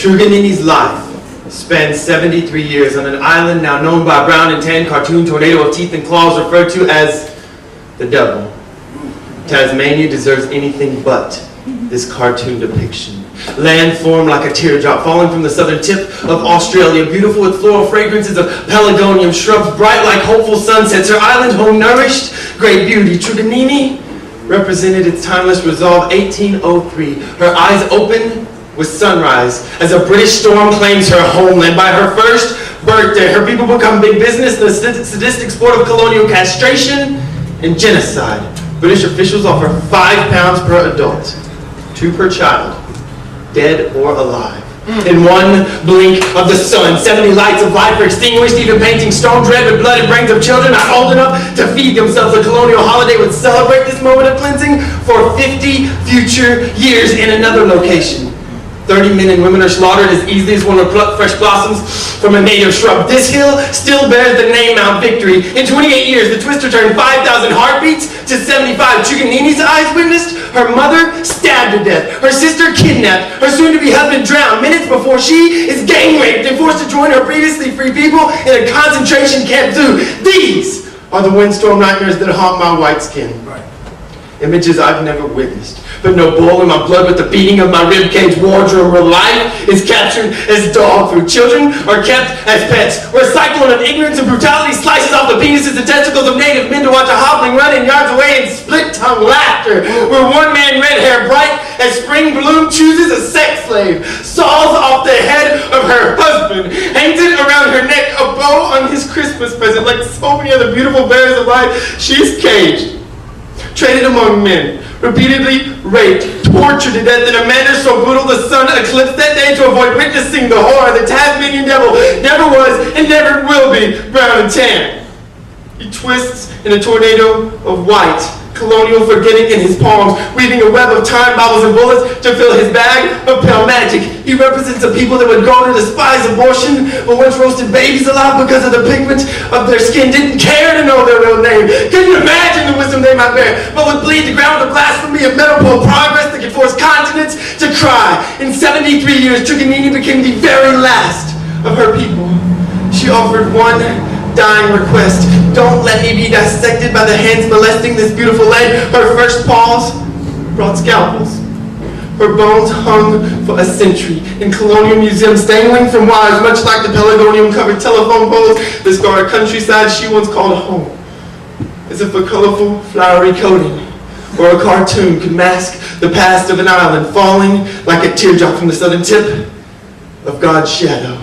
Truganini's life spans 73 years on an island now known by a brown and tan cartoon tornado of teeth and claws referred to as the devil. Tasmania deserves anything but this cartoon depiction. Land formed like a teardrop falling from the southern tip of Australia, beautiful with floral fragrances of pelargonium shrubs, bright like hopeful sunsets. Her island home nourished great beauty. Truganini represented its timeless resolve. 1803, her eyes open with sunrise as a British storm claims her homeland. By her first birthday, her people become big business, the sadistic sport of colonial castration and genocide. British officials offer £5 per adult, 2 per child, dead or alive. In one blink of the sun, 70 lights of life are extinguished, even painting stone red with blooded brains of children not old enough to feed themselves. A colonial holiday would celebrate this moment of cleansing for 50 future years in another location. 30 men and women are slaughtered as easily as one would pluck fresh blossoms from a native shrub. This hill still bears the name Mount Victory. In 28 years, the twister turned 5,000 heartbeats to 75. Truganini's eyes witnessed her mother stabbed to death, her sister kidnapped, her soon-to-be husband drowned minutes before she is gang raped and forced to join her previously free people in a concentration camp too. These are the windstorm nightmares that haunt my white skin. Images I've never witnessed, but no boil in my blood with the beating of my ribcage wardrobe where life is captured as dog food. Children are kept as pets, where a cyclone of ignorance and brutality slices off the penises and testicles of native men to watch a hobbling run in yards away in split-tongue laughter, where one man, red hair bright as spring bloom, chooses a sex slave, saws off the head of her husband, hangs it around her neck, a bow on his Christmas present. Like so many other beautiful bears of life, she is caged, traded among men, repeatedly raped, tortured to death in a manner so brutal the sun eclipsed that day to avoid witnessing the horror. The Tasmanian devil never was and never will be brown and tan. He twists in a tornado of white, colonial forgetting in his palms, weaving a web of time bottles and bullets to fill his bag of pale magic. He represents a people that would go to despise abortion, but once roasted babies alive because of the pigment of their skin, didn't care to know their real name. Couldn't imagine the wisdom they might bear, but would bleed the ground with blasphemy of medical progress that could force continents to cry. In 73 years, Truganini became the very last of her people. She offered one dying request: don't let me be dissected by the hands molesting this beautiful land. Her first paws brought scalpels. Her bones hung for a century in colonial museums, dangling from wires, much like the pelargonium-covered telephone poles that scar a countryside she once called home. As if a colorful, flowery coating or a cartoon could mask the past of an island, falling like a teardrop from the southern tip of God's shadow.